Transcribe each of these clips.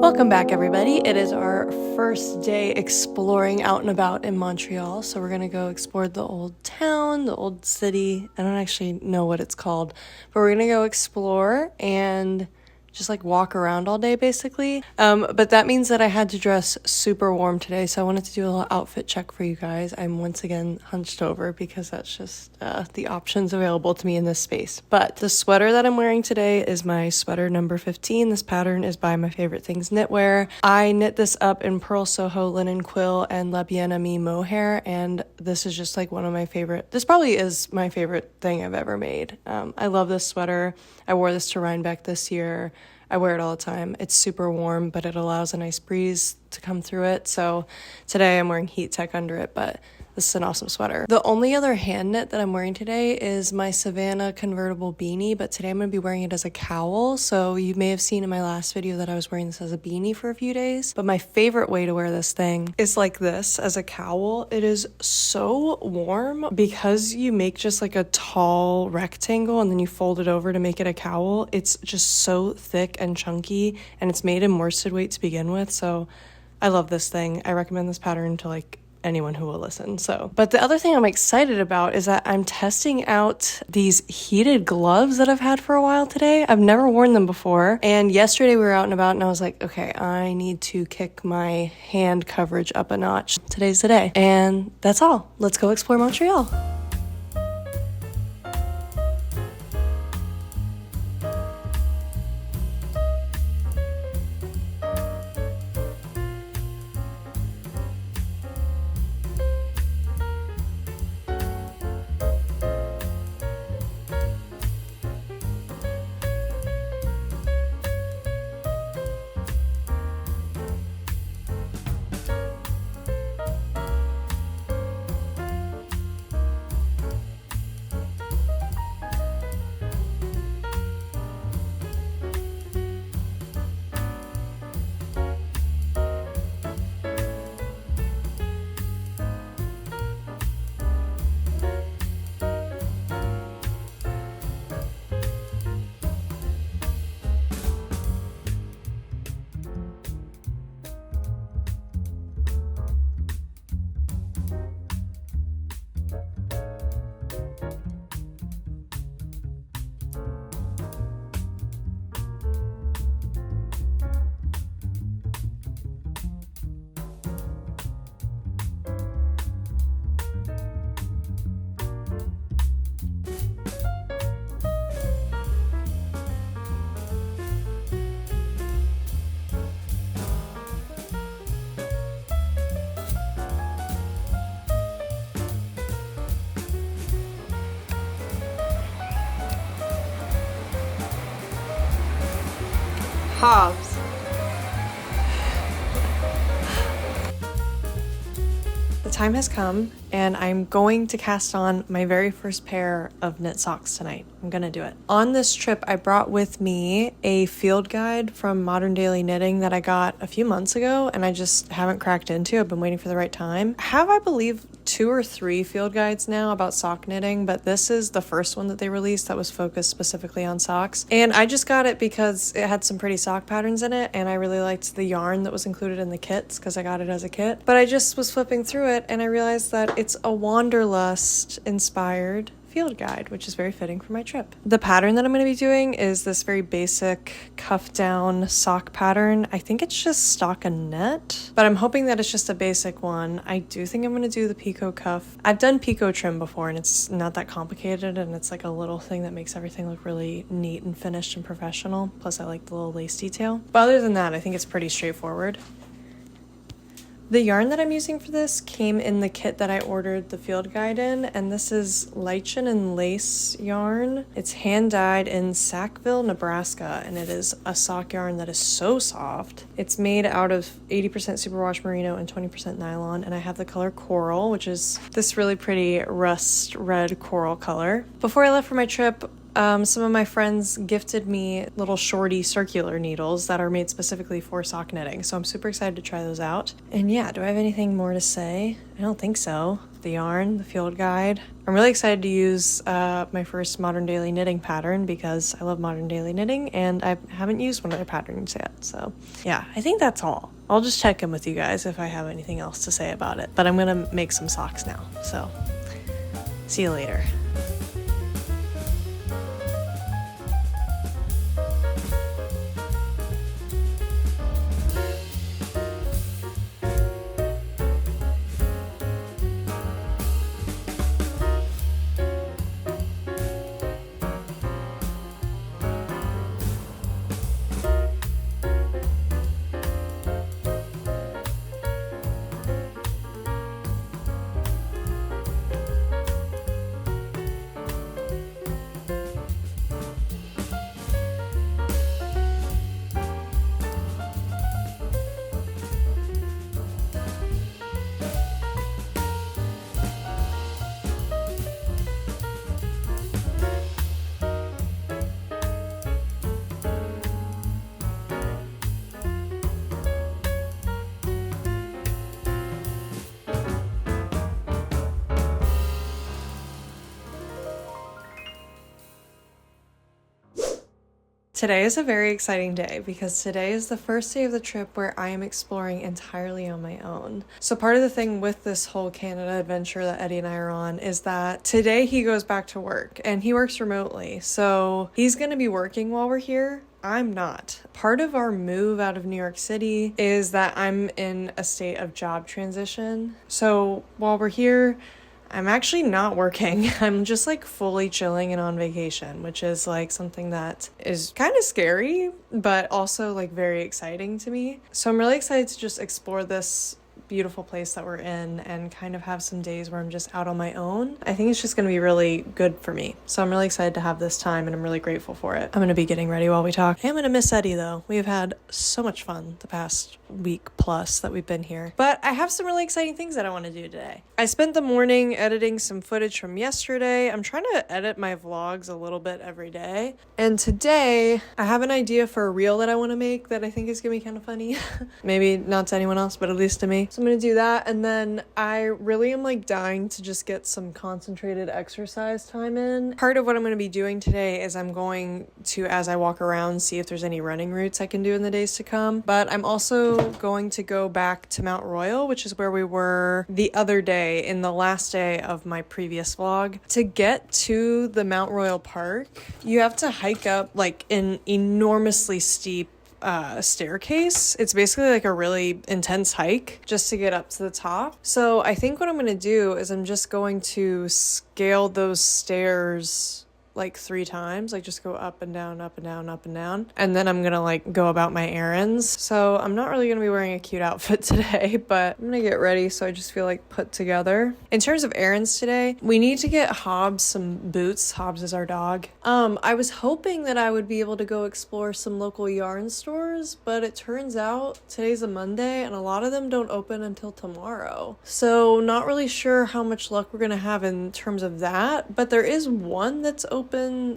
Welcome back, everybody. It is our first day exploring out and about in Montreal. So we're going to go explore the old town, the old city. I don't actually know what it's called, but we're going to go explore and just like walk around all day basically. But that means that I had to dress super warm today. So I wanted to do a little outfit check for you guys. I'm once again hunched over because that's just the options available to me in this space. But the sweater that I'm wearing today is my sweater number 15. This pattern is by My Favorite Things Knitwear. I knit this up in Pearl Soho linen quill and La Bien Amie mohair. And this is just like one of my favorite, this probably is my favorite thing I've ever made. I love this sweater. I wore this to Rhinebeck this year. I wear it all the time. It's super warm, but it allows a nice breeze to come through it. So today I'm wearing heat tech under it, but this is an awesome sweater. The only other hand knit that I'm wearing today is my Savannah convertible beanie, but today I'm going to be wearing it as a cowl. So you may have seen in my last video that I was wearing this as a beanie for a few days, but my favorite way to wear this thing is like this as a cowl. It is so warm because you make just like a tall rectangle and then you fold it over to make it a cowl. It's just so thick and chunky, and it's made in worsted weight to begin with. So I love this thing. I recommend this pattern to like anyone who will listen. But the other thing I'm excited about is that I'm testing out these heated gloves that I've had for a while today. I've never worn them before. And yesterday we were out and about and I was like, okay, I need to kick my hand coverage up a notch. Today's the day. And that's all. Let's go explore Montreal. Hobbs. The time has come and I'm going to cast on my very first pair of knit socks tonight. I'm gonna do it. On this trip, I brought with me a field guide from Modern Daily Knitting that I got a few months ago and I just haven't cracked into. I've been waiting for the right time. I have, I believe, 2 or 3 field guides now about sock knitting, but this is the first one that they released that was focused specifically on socks. And I just got it because it had some pretty sock patterns in it and I really liked the yarn that was included in the kits because I got it as a kit. But I just was flipping through it and I realized that it's a Wanderlust inspired field guide, which is very fitting for my trip. The pattern that I'm going to be doing is this very basic cuff down sock pattern. I think it's just stockinette, but I'm hoping that it's just a basic one. I do think I'm going to do the picot cuff. I've done picot trim before and it's not that complicated and it's like a little thing that makes everything look really neat and finished and professional. Plus I like the little lace detail. But other than that, I think it's pretty straightforward. The yarn that I'm using for this came in the kit that I ordered the field guide in, and this is lichen and lace yarn. It's hand dyed in Sackville, Nebraska, and it is a sock yarn that is so soft. It's made out of 80% superwash merino and 20% nylon, and I have the color coral, which is this really pretty rust red coral color. Before I left for my trip, some of my friends gifted me little shorty circular needles that are made specifically for sock knitting, so I'm super excited to try those out. And yeah, do I have anything more to say? I don't think so. the yarn, the field guide. I'm really excited to use my first modern daily knitting pattern because I love modern daily knitting and I haven't used one of their patterns yet. So yeah, I think that's all. I'll just check in with you guys if I have anything else to say about it. But I'm gonna make some socks now. So see you later. Today is a very exciting day because today is the first day of the trip where I am exploring entirely on my own. So part of the thing with this whole Canada adventure that Eddie and I are on is that today he goes back to work and he works remotely. So he's going to be working while we're here. I'm not. Part of our move out of New York City is that I'm in a state of job transition. So while we're here, I'm actually not working. I'm just like fully chilling and on vacation, which is like something that is kind of scary, but also like very exciting to me. So I'm really excited to just explore this beautiful place that we're in and kind of have some days where I'm just out on my own. I think it's just going to be really good for me. So I'm really excited to have this time and I'm really grateful for it. I'm going to be getting ready while we talk. I am going to miss Eddie though. We have had so much fun the past week plus that we've been here. But I have some really exciting things that I want to do today. I spent the morning editing some footage from yesterday. I'm trying to edit my vlogs a little bit every day. And today I have an idea for a reel that I want to make that I think is going to be kind of funny. Maybe not to anyone else, but at least to me. So I'm going to do that. And then I really am like dying to just get some concentrated exercise time in. Part of what I'm going to be doing today is I'm going to, as I walk around, see if there's any running routes I can do in the days to come. But I'm also going to go back to Mount Royal, which is where we were the other day in the last day of my previous vlog. To get to the Mount Royal Park, you have to hike up like an enormously steep staircase. It's basically like a really intense hike just to get up to the top. So I think what I'm going to do is I'm just going to scale those stairs like 3 times, like just go up and down, up and down, up and down. And then I'm gonna like go about my errands. So I'm not really gonna be wearing a cute outfit today, but I'm gonna get ready so I just feel like put together. In terms of errands today, we need to get Hobbs some boots. Hobbs is our dog. I was hoping that I would be able to go explore some local yarn stores, but it turns out today's a Monday and a lot of them don't open until tomorrow. So not really sure how much luck we're gonna have in terms of that, but there is one that's open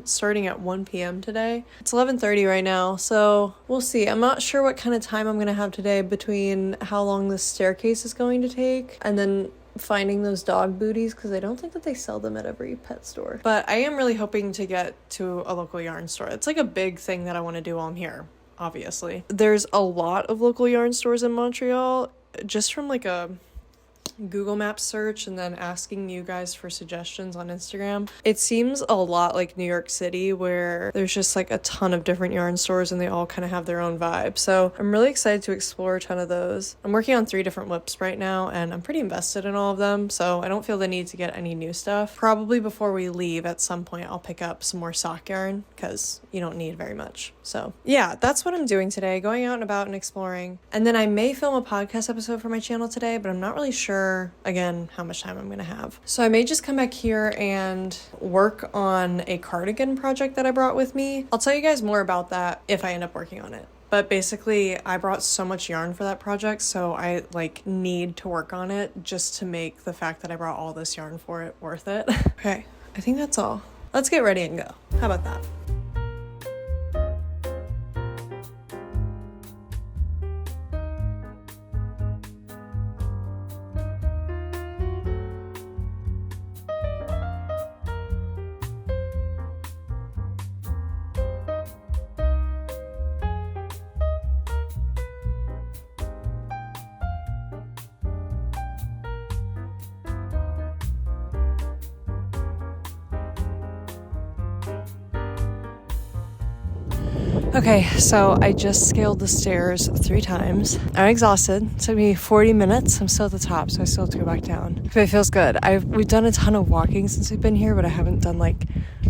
starting at 1 p.m. today. It's 11:30 right now, so we'll see. I'm not sure what kind of time I'm gonna have today between how long this staircase is going to take and then finding those dog booties, because I don't think that they sell them at every pet store. But I am really hoping to get to a local yarn store. It's like a big thing that I want to do while I'm here, obviously. There's a lot of local yarn stores in Montreal. Just from like a Google Maps search and then asking you guys for suggestions on Instagram, it seems a lot like New York City, where there's just like a ton of different yarn stores and they all kind of have their own vibe. So I'm really excited to explore a ton of those. I'm working on 3 different whips right now and I'm pretty invested in all of them, so I don't feel the need to get any new stuff. Probably before we leave at some point I'll pick up some more sock yarn because you don't need very much. So yeah, that's what I'm doing today, going out and about and exploring. And then I may film a podcast episode for my channel today, but I'm not really sure again how much time I'm gonna have. So I may just come back here and work on a cardigan project that I brought with me. I'll tell you guys more about that if I end up working on it. But basically I brought so much yarn for that project, so I like need to work on it just to make the fact that I brought all this yarn for it worth it. Okay, I think that's all. Let's get ready and go. How about that? Okay, so I just scaled the stairs 3 times. I'm exhausted. It took me 40 minutes. I'm still at the top, so I still have to go back down. But it feels good. We've done a ton of walking since we've been here, but I haven't done like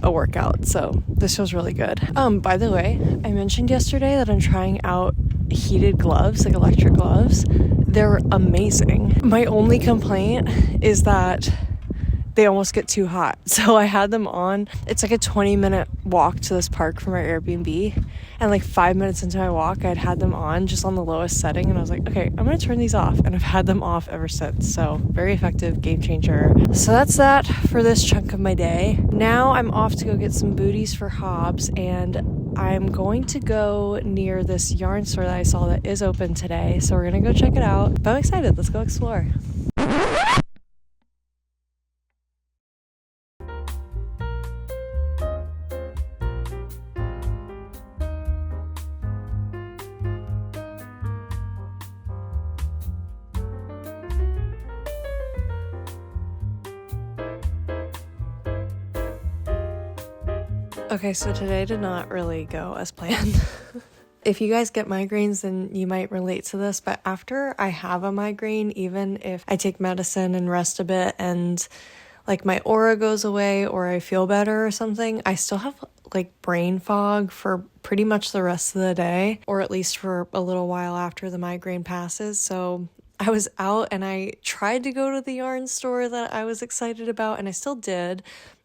a workout, so this feels really good. By the way, I mentioned yesterday that I'm trying out heated gloves, like electric gloves. They're amazing. My only complaint is that they almost get too hot. So I had them on. It's like a 20-minute walk to this park from our Airbnb. And like 5 minutes into my walk, I'd had them on just on the lowest setting. And I was like, okay, I'm going to turn these off. And I've had them off ever since. So very effective, game changer. So that's that for this chunk of my day. Now I'm off to go get some booties for Hobbs. And I'm going to go near this yarn store that I saw that is open today. So we're going to go check it out. But I'm excited. Let's go explore. Okay, so today did not really go as planned. If you guys get migraines, then you might relate to this, but after I have a migraine, even if I take medicine and rest a bit and like my aura goes away or I feel better or something, I still have like brain fog for pretty much the rest of the day, or at least for a little while after the migraine passes. So I was out and I tried to go to the yarn store that I was excited about, and I still did,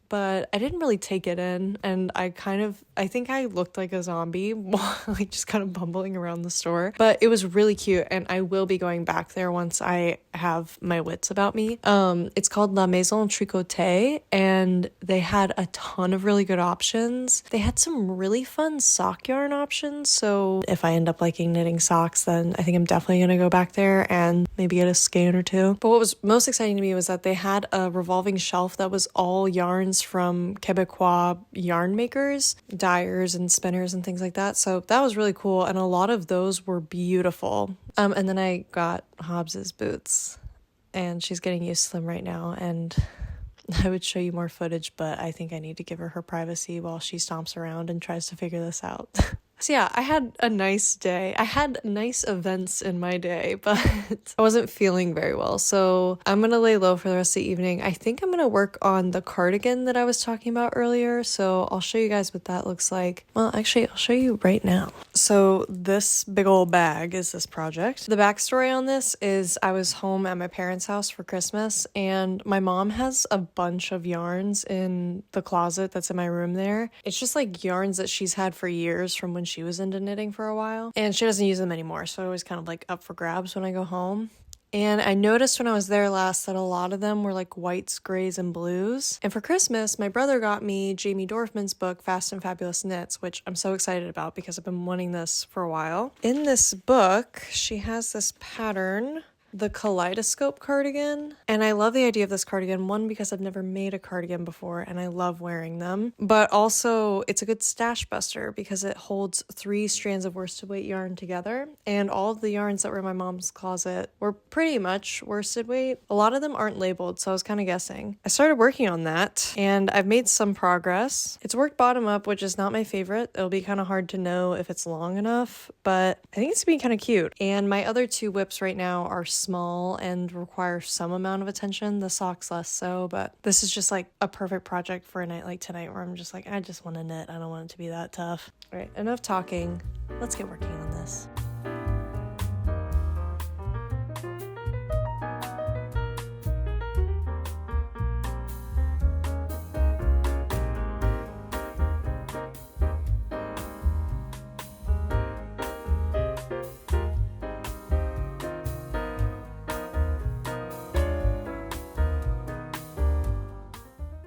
but I didn't really take it in, and I think I looked like a zombie, like just kind of bumbling around the store, but it was really cute, and I will be going back there once I have my wits about me. It's called La Maison Tricoté, and they had a ton of really good options. They had some really fun sock yarn options, so if I end up liking knitting socks, then I think I'm definitely going to go back there and maybe get a skein or two. But what was most exciting to me was that they had a revolving shelf that was all yarns from Quebecois yarn makers, dyers and spinners and things like that. So that was really cool, and a lot of those were beautiful. And then I got Hobbs's boots, and she's getting used to them right now, and I would show you more footage, but I think I need to give her privacy while she stomps around and tries to figure this out. So yeah, I had a nice day. I had nice events in my day, but I wasn't feeling very well. So I'm going to lay low for the rest of the evening. I think I'm going to work on the cardigan that I was talking about earlier. So I'll show you guys what that looks like. Well, actually, I'll show you right now. So this big old bag is this project. The backstory on this is I was home at my parents' house for Christmas, and my mom has a bunch of yarns in the closet that's in my room there. It's just like yarns that she's had for years from when she was into knitting for a while, and she doesn't use them anymore, so I was kind of like up for grabs when I go home. And I noticed when I was there last that a lot of them were like whites, grays, and blues. And for Christmas, my brother got me Jamie Dorfman's book, Fast and Fabulous Knits, which I'm so excited about because I've been wanting this for a while. In this book, she has this pattern, the kaleidoscope cardigan, and I love the idea of this cardigan, one, because I've never made a cardigan before and I love wearing them, but also it's a good stash buster because it holds 3 strands of worsted weight yarn together, and all of the yarns that were in my mom's closet were pretty much worsted weight. A lot of them aren't labeled, so I was kind of guessing. I started working on that and I've made some progress. It's worked bottom up, which is not my favorite. It'll be kind of hard to know if it's long enough, but I think it's being kind of cute. And my other 2 whips right now are small and require some amount of attention. The socks less so, but this is just like a perfect project for a night like tonight where I'm just like, I just want to knit. I don't want it to be that tough. All right, enough talking. Let's get working on this.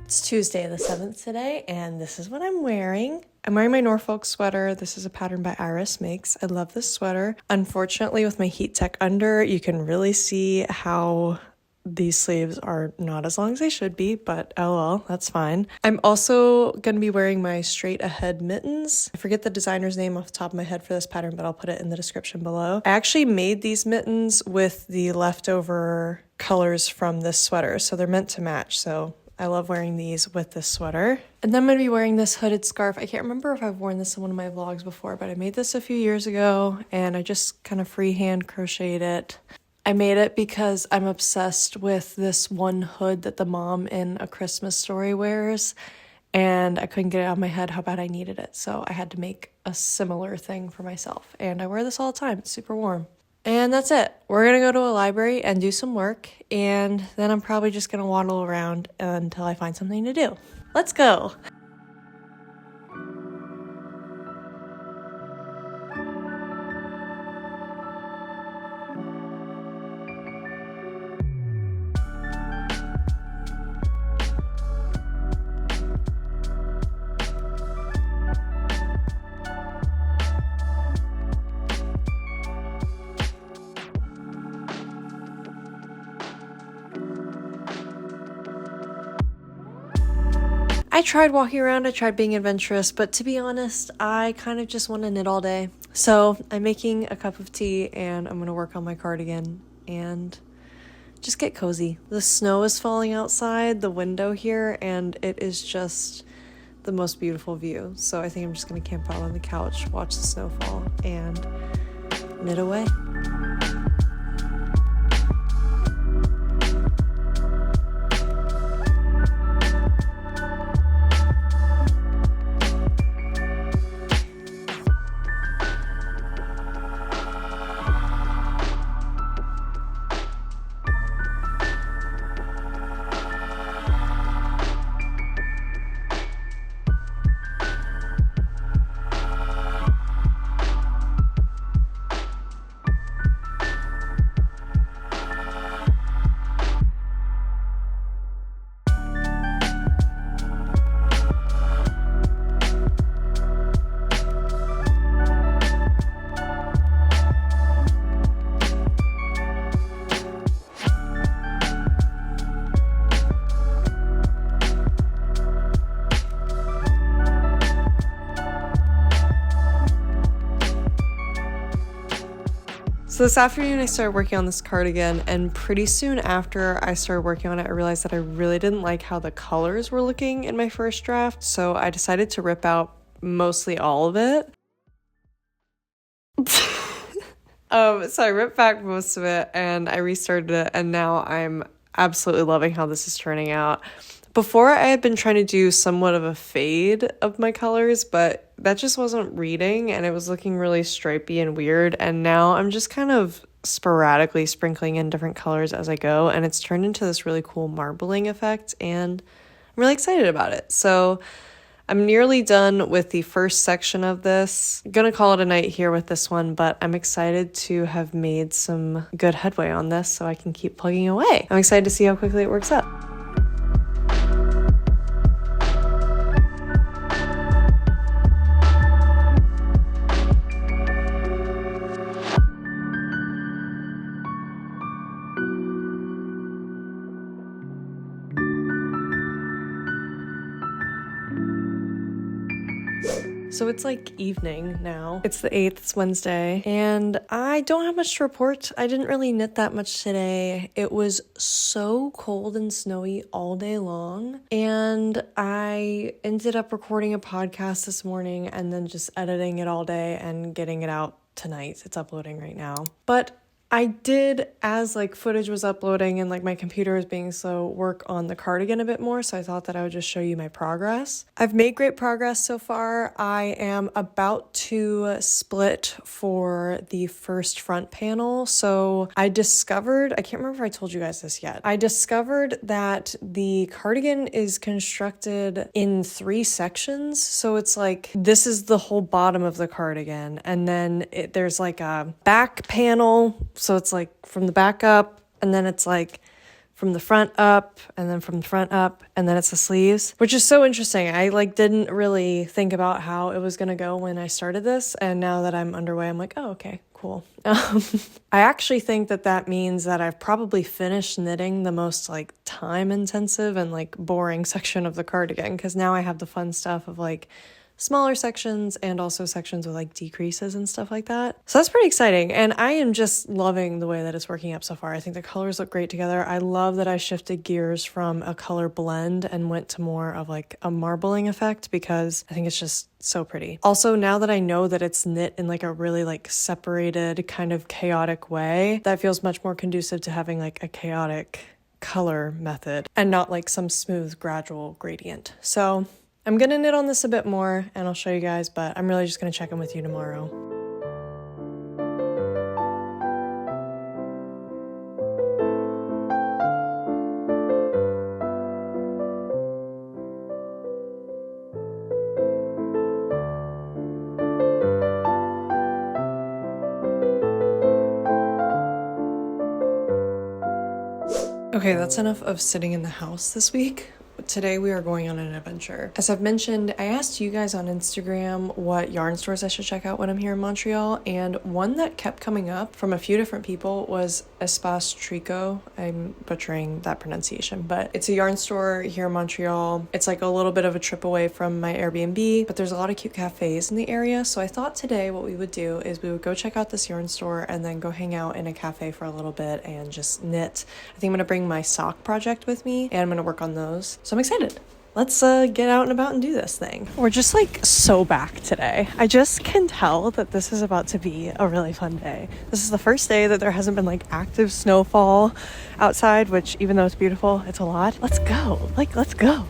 It's Tuesday the 7th today, and this is what I'm wearing. I'm wearing my Norfolk sweater. This is a pattern by Iris Makes. I love this sweater. Unfortunately, with my heat tech under, you can really see how these sleeves are not as long as they should be, but oh well, that's fine. I'm also going to be wearing my straight ahead mittens. I forget the designer's name off the top of my head for this pattern, but I'll put it in the description below. I actually made these mittens with the leftover colors from this sweater, so they're meant to match, so I love wearing these with this sweater. And then I'm going to be wearing this hooded scarf. I can't remember if I've worn this in one of my vlogs before, but I made this a few years ago and I just kind of freehand crocheted it. I made it because I'm obsessed with this one hood that the mom in A Christmas Story wears, and I couldn't get it out of my head how bad I needed it, so I had to make a similar thing for myself, and I wear this all the time. It's super warm. And that's it. We're gonna go to a library and do some work, and then I'm probably just gonna waddle around until I find something to do. Let's go! I tried walking around, I tried being adventurous, but to be honest, I kind of just want to knit all day. So I'm making a cup of tea and I'm going to work on my cardigan and just get cozy. The snow is falling outside the window here and it is just the most beautiful view. So I think I'm just going to camp out on the couch, watch the snow fall, and knit away. So this afternoon I started working on this cardigan, and pretty soon after I started working on it, I realized that I really didn't like how the colors were looking in my first draft, so I decided to rip out mostly all of it. So I ripped back most of it and I restarted it, and now I'm absolutely loving how this is turning out. Before, I had been trying to do somewhat of a fade of my colors, but that just wasn't reading and it was looking really stripy and weird. And now I'm just kind of sporadically sprinkling in different colors as I go, and it's turned into this really cool marbling effect, and I'm really excited about it. So I'm nearly done with the first section of this. I'm gonna call it a night here with this one, but I'm excited to have made some good headway on this so I can keep plugging away. I'm excited to see how quickly it works up. So it's like evening now. It's the 8th, it's Wednesday, and I don't have much to report. I didn't really knit that much today. It was so cold and snowy all day long, and I ended up recording a podcast this morning and then just editing it all day and getting it out tonight. It's uploading right now. But I did, as like footage was uploading and like my computer was being slow, work on the cardigan a bit more, so I thought that I would just show you my progress. I've made great progress so far. I am about to split for the first front panel. So I discovered, I can't remember if I told you guys this yet, I discovered that the cardigan is constructed in 3 sections. So it's like, this is the whole bottom of the cardigan, and then there's like a back panel. So it's like from the back up, and then it's like from the front up, and then from the front up, and then it's the sleeves, which is so interesting. I like didn't really think about how it was going to go when I started this. And now that I'm underway, I'm like, oh, okay, cool. I actually think that that means that I've probably finished knitting the most like time intensive and like boring section of the cardigan, because now I have the fun stuff of like smaller sections and also sections with like decreases and stuff like that. So that's pretty exciting. And I am just loving the way that it's working up so far. I think the colors look great together. I love that I shifted gears from a color blend and went to more of like a marbling effect because I think it's just so pretty. Also, now that I know that it's knit in like a really like separated kind of chaotic way, that feels much more conducive to having like a chaotic color method and not like some smooth gradual gradient. So I'm gonna knit on this a bit more and I'll show you guys, but I'm really just gonna check in with you tomorrow. Okay, that's enough of sitting in the house this week. Today we are going on an adventure. As I've mentioned, I asked you guys on Instagram what yarn stores I should check out when I'm here in Montreal, and one that kept coming up from a few different people was Espace Tricot. I'm butchering that pronunciation, but it's a yarn store here in Montreal. It's like a little bit of a trip away from my Airbnb, but there's a lot of cute cafes in the area, so I thought today what we would do is we would go check out this yarn store and then go hang out in a cafe for a little bit and just knit. I think I'm gonna bring my sock project with me and I'm gonna work on those. So I'm excited. Let's get out and about and do this thing. We're just like so back today. I just can tell that this is about to be a really fun day. This is the first day that there hasn't been like active snowfall outside, which even though it's beautiful, it's a lot. Let's go. Let's go.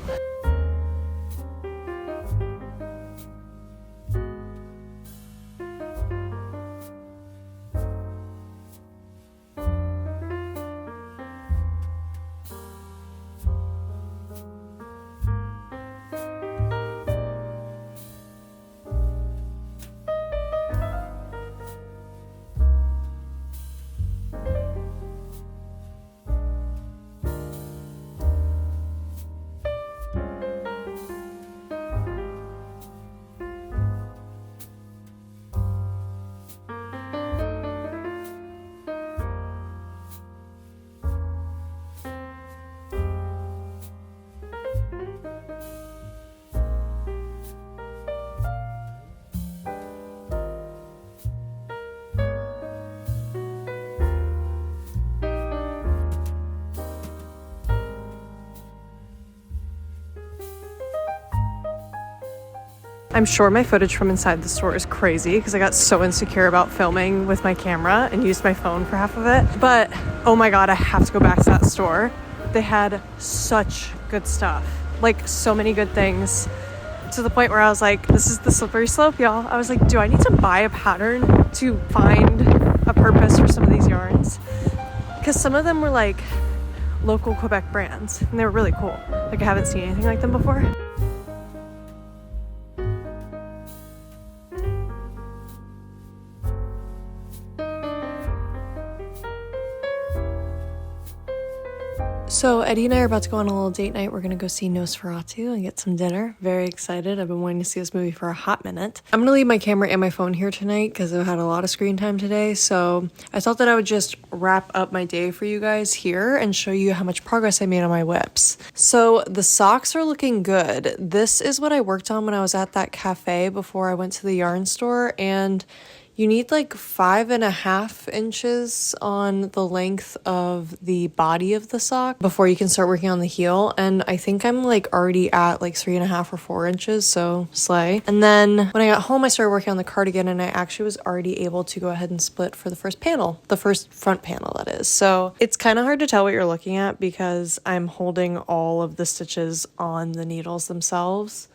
I'm sure my footage from inside the store is crazy because I got so insecure about filming with my camera and used my phone for half of it. But oh my God, I have to go back to that store. They had such good stuff, like so many good things, to the point where I was like, this is the slippery slope, y'all. I was like, do I need to buy a pattern to find a purpose for some of these yarns? Because some of them were like local Quebec brands and they were really cool. Like I haven't seen anything like them before. So Eddie and I are about to go on a little date night. We're going to go see Nosferatu and get some dinner. Very excited. I've been wanting to see this movie for a hot minute. I'm going to leave my camera and my phone here tonight because I've had a lot of screen time today. So I thought that I would just wrap up my day for you guys here and show you how much progress I made on my whips. So the socks are looking good. This is what I worked on when I was at that cafe before I went to the yarn store, and you need like 5.5 inches on the length of the body of the sock before you can start working on the heel. And I think I'm like already at like 3.5 or 4 inches, so slay. And then when I got home, I started working on the cardigan and I actually was already able to go ahead and split for the first panel, the first front panel that is. So it's kind of hard to tell what you're looking at because I'm holding all of the stitches on the needles themselves.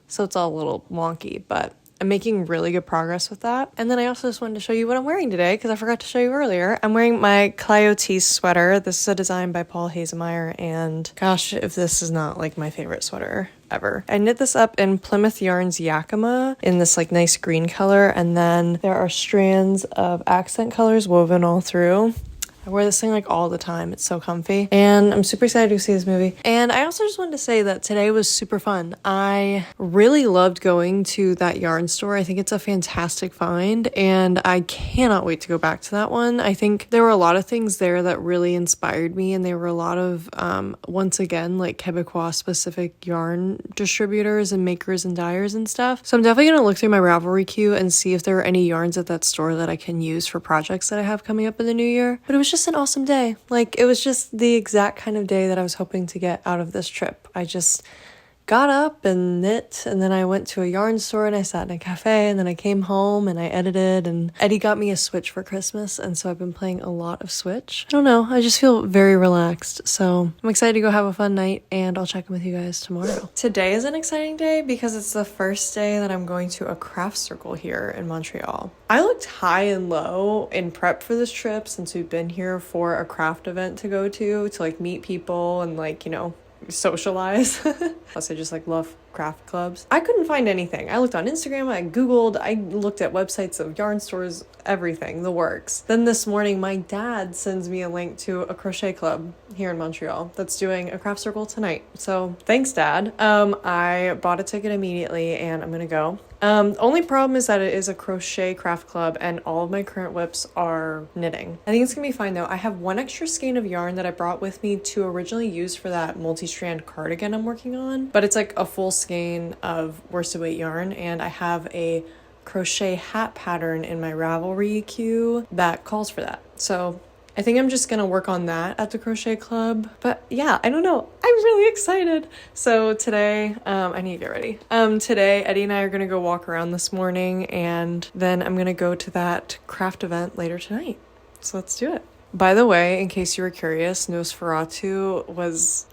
So it's all a little wonky, but I'm making really good progress with that. And then I also just wanted to show you what I'm wearing today because I forgot to show you earlier. I'm wearing my Cliotis sweater. This is a design by Paul Hazemeyer, and gosh, if this is not like my favorite sweater ever. I knit this up in Plymouth Yarns Yakima in this like nice green color, and then there are strands of accent colors woven all through. I wear this thing like all the time. It's so comfy. And I'm super excited to see this movie. And I also just wanted to say that today was super fun. I really loved going to that yarn store. I think it's a fantastic find and I cannot wait to go back to that one. I think there were a lot of things there that really inspired me, and there were a lot of, once again, like Quebecois specific yarn distributors and makers and dyers and stuff. So I'm definitely going to look through my Ravelry queue and see if there are any yarns at that store that I can use for projects that I have coming up in the new year. But it was just an awesome day. Like, it was just the exact kind of day that I was hoping to get out of this trip. I just got up and knit, and then I went to a yarn store and I sat in a cafe, and then I came home and I edited, and Eddie got me a Switch for Christmas, and so I've been playing a lot of Switch. I don't know, I just feel very relaxed, so I'm excited to go have a fun night, and I'll check in with you guys tomorrow. Today is an exciting day because it's the first day that I'm going to a craft circle here in Montreal. I looked high and low in prep for this trip since we've been here for a craft event to go to like meet people and like, you know, socialize. Plus I just like love craft clubs. I couldn't find anything. I looked on Instagram, I googled, I looked at websites of yarn stores, everything, the works. Then this morning my dad sends me a link to a crochet club here in Montreal that's doing a craft circle tonight. So thanks, Dad. I bought a ticket immediately and I'm gonna go. Only problem is that it is a crochet craft club and all of my current whips are knitting. I think it's gonna be fine though. I have one extra skein of yarn that I brought with me to originally use for that multi-strand cardigan I'm working on, but it's like a full skein of worsted weight yarn, and I have a crochet hat pattern in my Ravelry queue that calls for that. So I think I'm just gonna work on that at the crochet club. But yeah, I don't know. I'm really excited. So today, I need to get ready. Today, Eddie and I are gonna go walk around this morning, and then I'm gonna go to that craft event later tonight. So let's do it. By the way, in case you were curious, Nosferatu was,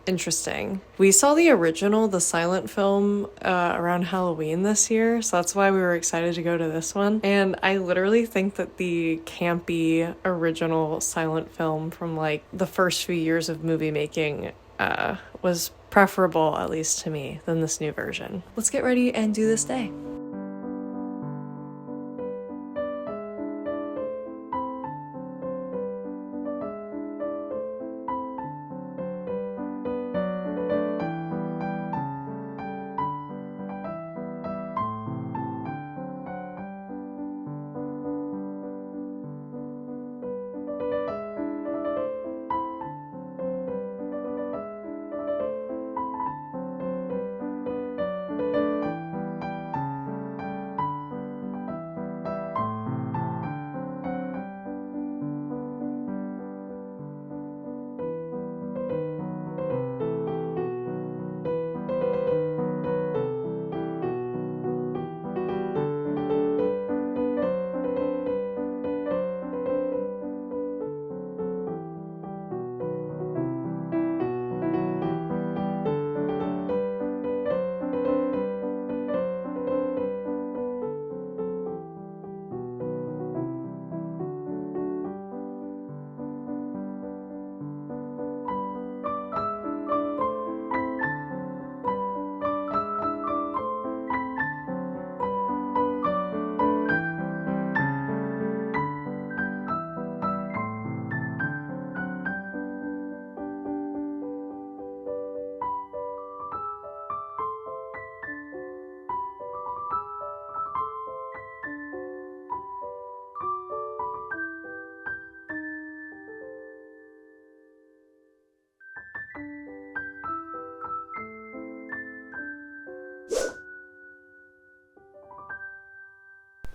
interesting. We saw the original, the silent film, around Halloween this year, so that's why we were excited to go to this one. And I literally think that the campy original silent film from like the first few years of movie making was preferable, at least to me, than this new version. Let's get ready and do this day.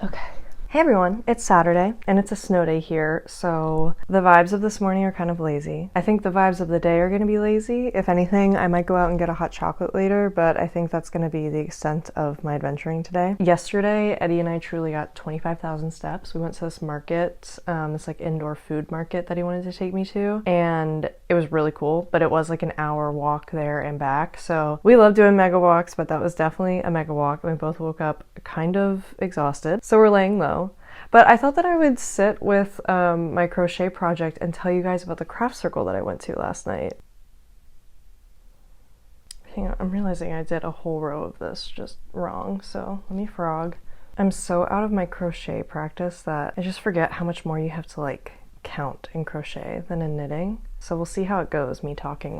Okay. Hey everyone, it's Saturday and it's a snow day here, so the vibes of this morning are kind of lazy. I think the vibes of the day are going to be lazy. If anything, I might go out and get a hot chocolate later, but I think that's going to be the extent of my adventuring today. Yesterday, Eddie and I truly got 25,000 steps. We went to this market, this like indoor food market that he wanted to take me to, and it was really cool, but it was like an hour walk there and back. So we love doing mega walks, but that was definitely a mega walk, and we both woke up kind of exhausted. So we're laying low. But I thought that I would sit with my crochet project and tell you guys about the craft circle that I went to last night. Hang on, I'm realizing I did a whole row of this just wrong, so let me frog. I'm so out of my crochet practice that I just forget how much more you have to like count in crochet than in knitting. So we'll see how it goes, me talking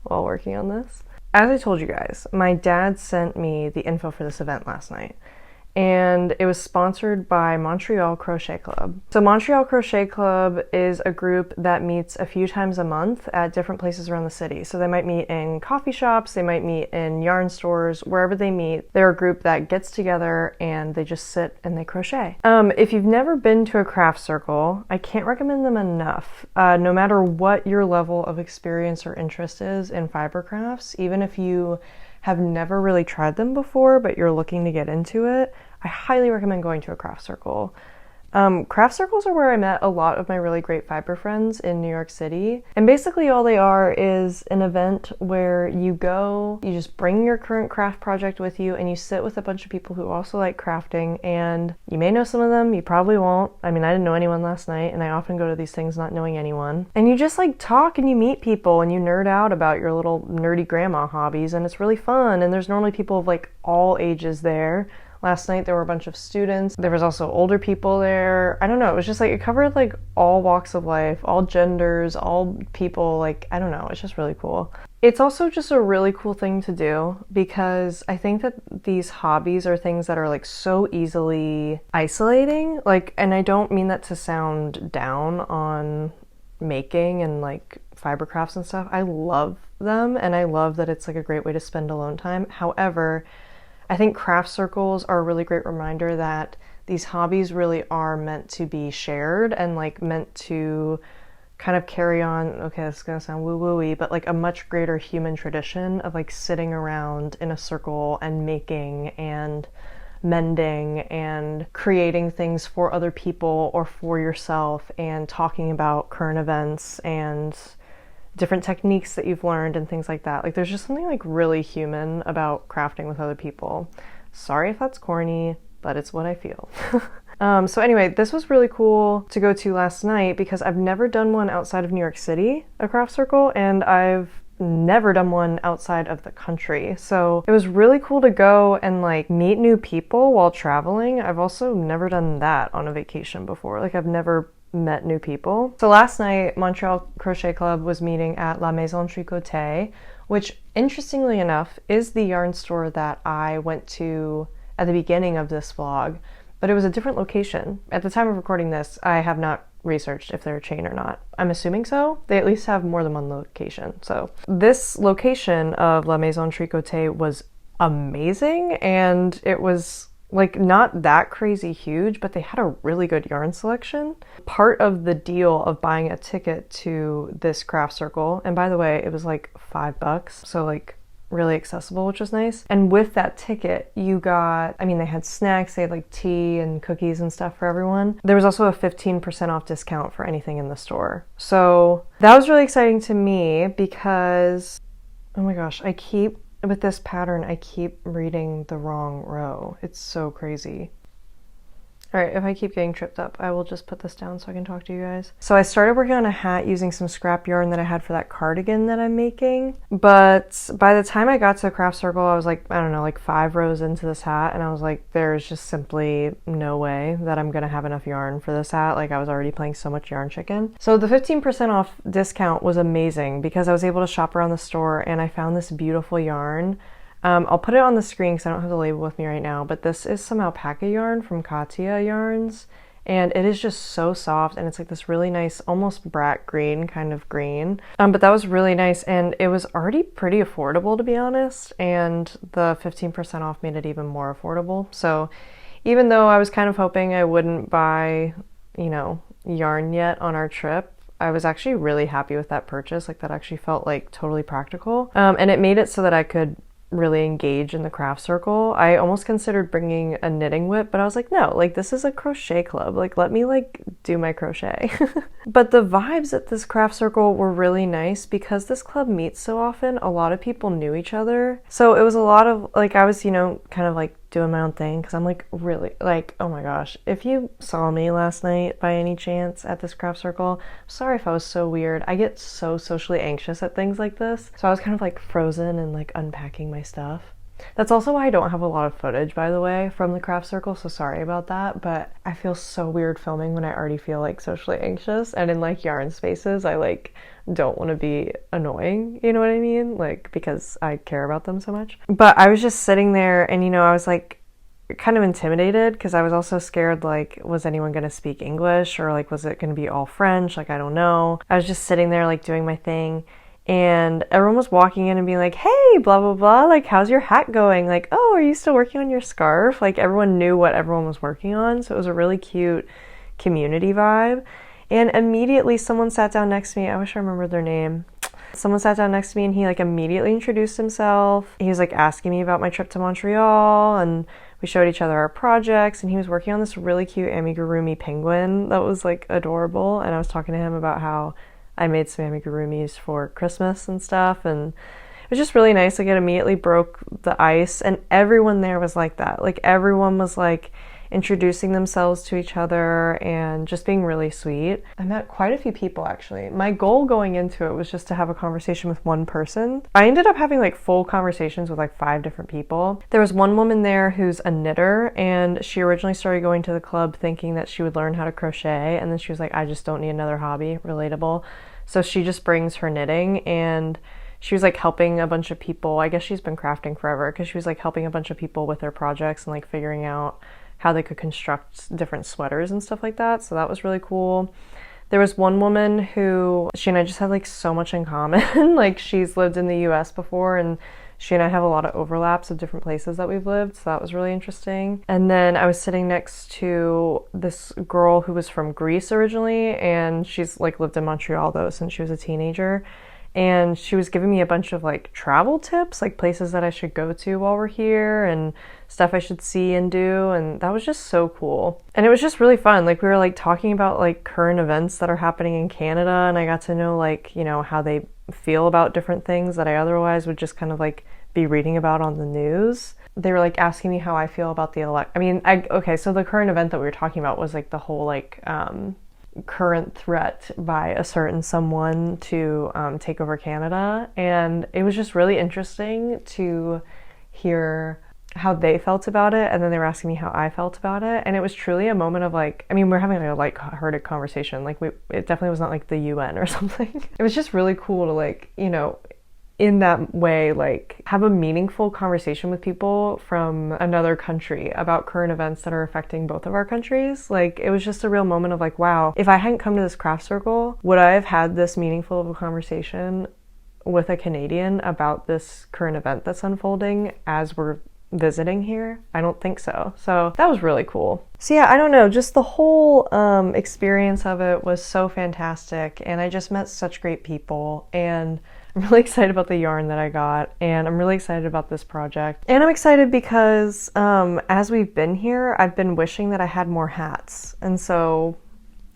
while working on this. As I told you guys, my dad sent me the info for this event last night, and it was sponsored by Montreal Crochet Club. So Montreal Crochet Club is a group that meets a few times a month at different places around the city. So they might meet in coffee shops, they might meet in yarn stores, wherever they meet. They're a group that gets together and they just sit and they crochet. If you've never been to a craft circle, I can't recommend them enough. No matter what your level of experience or interest is in fiber crafts, even if you have never really tried them before, but you're looking to get into it, I highly recommend going to a craft circle. Craft circles are where I met a lot of my really great fiber friends in New York City. And basically all they are is an event where you go, you just bring your current craft project with you, and you sit with a bunch of people who also like crafting, and you may know some of them, you probably won't. I mean, I didn't know anyone last night, and I often go to these things not knowing anyone. And you just like talk and you meet people and you nerd out about your little nerdy grandma hobbies, and it's really fun. And there's normally people of like all ages there. Last night there were a bunch of students. There was also older people there. I don't know, it was just like, it covered like all walks of life, all genders, all people, like, I don't know, it's just really cool. It's also just a really cool thing to do because I think that these hobbies are things that are like so easily isolating. Like, and I don't mean that to sound down on making and like fiber crafts and stuff. I love them and I love that it's like a great way to spend alone time. However, I think craft circles are a really great reminder that these hobbies really are meant to be shared and like meant to kind of carry on, okay, this is gonna sound woo-woo-y, but like a much greater human tradition of like sitting around in a circle and making and mending and creating things for other people or for yourself and talking about current events and different techniques that you've learned and things like that. Like there's just something like really human about crafting with other people. Sorry if that's corny, but it's what I feel. So anyway, this was really cool to go to last night because I've never done one outside of New York City, a craft circle, and I've never done one outside of the country. So it was really cool to go and like meet new people while traveling. I've also never done that on a vacation before. Like I've never met new people. So last night, Montreal Crochet Club was meeting at La Maison Tricoté, which interestingly enough is the yarn store that I went to at the beginning of this vlog, but it was a different location. At the time of recording this, I have not researched if they're a chain or not. I'm assuming so. They at least have more than one location. So this location of La Maison Tricoté was amazing, and it was like not that crazy huge, but they had a really good yarn selection. Part of the deal of buying a ticket to this craft circle, and by the way, it was like $5, so like really accessible, which was nice. And with that ticket, you got, I mean, they had snacks, they had like tea and cookies and stuff for everyone. There was also a 15% off discount for anything in the store. So that was really exciting to me because, oh my gosh, with this pattern, I keep reading the wrong row. It's so crazy. All right, if I keep getting tripped up, I will just put this down so I can talk to you guys. So I started working on a hat using some scrap yarn that I had for that cardigan that I'm making. But by the time I got to the craft circle, I was like, I don't know, like 5 rows into this hat. And I was like, there's just simply no way that I'm gonna have enough yarn for this hat. Like I was already playing so much yarn chicken. So the 15% off discount was amazing because I was able to shop around the store and I found this beautiful yarn. I'll put it on the screen because I don't have the label with me right now, but this is some alpaca yarn from Katia Yarns, and it is just so soft, and it's like this really nice, almost brat green kind of green. But that was really nice, and it was already pretty affordable, to be honest, and the 15% off made it even more affordable. So even though I was kind of hoping I wouldn't buy, you know, yarn yet on our trip, I was actually really happy with that purchase. Like that actually felt like totally practical, and it made it so that I could really engage in the craft circle. I almost considered bringing a knitting whip, but I was like, no, like this is a crochet club. Like let me like do my crochet. But the vibes at this craft circle were really nice because this club meets so often. A lot of people knew each other. So it was a lot of like, I was, you know, kind of like doing my own thing because I'm like really like, oh my gosh, if you saw me last night by any chance at this craft circle, sorry if I was so weird. I get so socially anxious at things like this. So I was kind of like frozen and like unpacking my stuff. That's also why I don't have a lot of footage, by the way, from the craft circle, so sorry about that, but I feel so weird filming when I already feel like socially anxious, and in like yarn spaces, I like don't want to be annoying, you know what I mean? Like, because I care about them so much. But I was just sitting there and, you know, I was like kind of intimidated because I was also scared, like, was anyone going to speak English, or like, was it going to be all French? Like, I don't know. I was just sitting there like doing my thing. And everyone was walking in and being like, hey, blah, blah, blah, like, how's your hat going? Like, oh, are you still working on your scarf? Like, everyone knew what everyone was working on. So it was a really cute community vibe. And immediately someone sat down next to me. I wish I remembered their name. Someone sat down next to me and he like immediately introduced himself. He was like asking me about my trip to Montreal, and we showed each other our projects, and he was working on this really cute amigurumi penguin that was like adorable. And I was talking to him about how I made some amigurumis for Christmas and stuff, and it was just really nice. Like, it immediately broke the ice, and everyone there was like that. Like, everyone was like introducing themselves to each other and just being really sweet. I met quite a few people, actually. My goal going into it was just to have a conversation with one person. I ended up having like full conversations with like 5 different people. There was one woman there who's a knitter, and she originally started going to the club thinking that she would learn how to crochet, and then she was like, I just don't need another hobby. Relatable. So she just brings her knitting, and she was like helping a bunch of people. I guess she's been crafting forever, because she was like helping a bunch of people with their projects and like figuring out how they could construct different sweaters and stuff like that. So that was really cool. There was one woman who, she and I just had like so much in common. Like, she's lived in the US before, and she and I have a lot of overlaps of different places that we've lived, so that was really interesting. And then I was sitting next to this girl who was from Greece originally, and she's like lived in Montreal though since she was a teenager. And she was giving me a bunch of like travel tips, like places that I should go to while we're here and stuff I should see and do, and that was just so cool. And it was just really fun. Like, we were like talking about like current events that are happening in Canada, and I got to know like, you know, how they feel about different things that I otherwise would just kind of like be reading about on the news. They were like asking me how I feel about the okay, so the current event that we were talking about was like the whole like current threat by a certain someone to take over Canada, and it was just really interesting to hear how they felt about it, and then they were asking me how I felt about it, and it was truly a moment of like, I mean, we're having like a light-hearted conversation, like it definitely was not like the UN or something. It was just really cool to like, you know, in that way, like have a meaningful conversation with people from another country about current events that are affecting both of our countries. Like, it was just a real moment of like, wow, if I hadn't come to this craft circle, would I have had this meaningful of a conversation with a Canadian about this current event that's unfolding as we're visiting here? I don't think so. So that was really cool. So yeah, I don't know, just the whole experience of it was so fantastic, and I just met such great people, and I'm really excited about the yarn that I got, and I'm really excited about this project. And I'm excited because as we've been here, I've been wishing that I had more hats, and so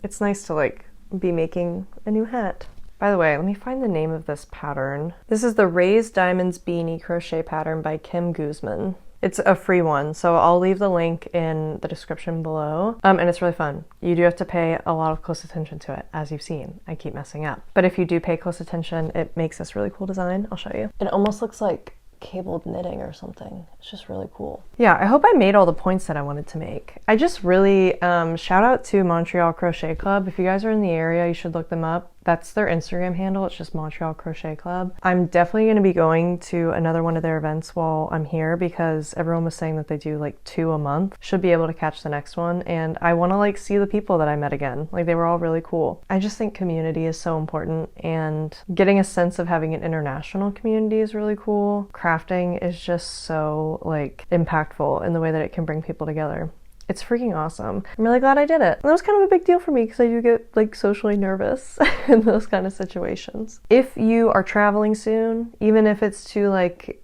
it's nice to like be making a new hat. By the way, let me find the name of this pattern. This is the Raised Diamonds Beanie crochet pattern by Kim Guzman. It's a free one, so I'll leave the link in the description below. And it's really fun. You do have to pay a lot of close attention to it, as you've seen. I keep messing up. But if you do pay close attention, it makes this really cool design. I'll show you. It almost looks like cabled knitting or something. It's just really cool. Yeah, I hope I made all the points that I wanted to make. I just really shout out to Montreal Crochet Club. If you guys are in the area, you should look them up. That's their Instagram handle. It's just Montreal Crochet Club. I'm definitely going to be going to another one of their events while I'm here, because everyone was saying that they do like 2 a month. Should be able to catch the next one, and I want to like see the people that I met again. Like, they were all really cool. I just think community is so important, and getting a sense of having an international community is really cool. Crafting is just so like impactful in the way that it can bring people together. It's freaking awesome. I'm really glad I did it. And that was kind of a big deal for me, because I do get like socially nervous in those kind of situations. If you are traveling soon, even if it's to like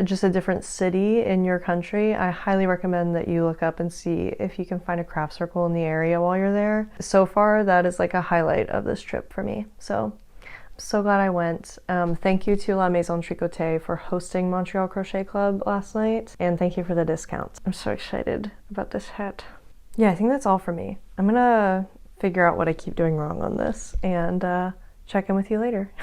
just a different city in your country, I highly recommend that you look up and see if you can find a craft circle in the area while you're there. So far, that is like a highlight of this trip for me. So so glad I went. Thank you to La Maison Tricoté for hosting Montreal Crochet Club last night, and thank you for the discount. I'm so excited about this hat. Yeah, I think that's all for me. I'm gonna figure out what I keep doing wrong on this and check in with you later.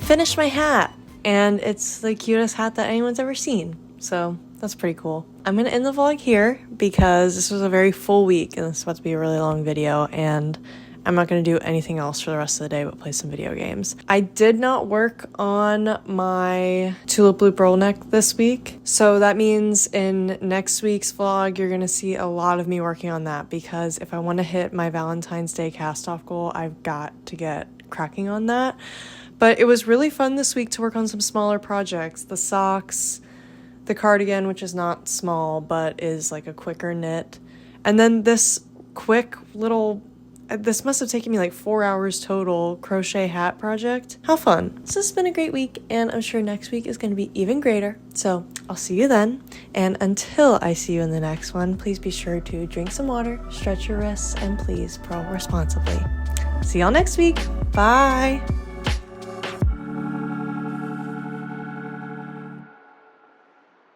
finished my hat, and it's the cutest hat that anyone's ever seen. So that's pretty cool. I'm gonna end the vlog here because this was a very full week and this is about to be a really long video, and I'm not going to do anything else for the rest of the day but play some video games. I did not work on my tulip loop roll neck this week, so that means in next week's vlog you're going to see a lot of me working on that, because if I want to hit my Valentine's Day cast-off goal, I've got to get cracking on that. But it was really fun this week to work on some smaller projects. The socks, the cardigan, which is not small but is like a quicker knit, and then this quick little, this must have taken me like 4 hours total, crochet hat project. How fun. So this has been a great week, and I'm sure next week is going to be even greater. So I'll see you then. And until I see you in the next one, please be sure to drink some water, stretch your wrists, and please purl responsibly. See y'all next week. Bye.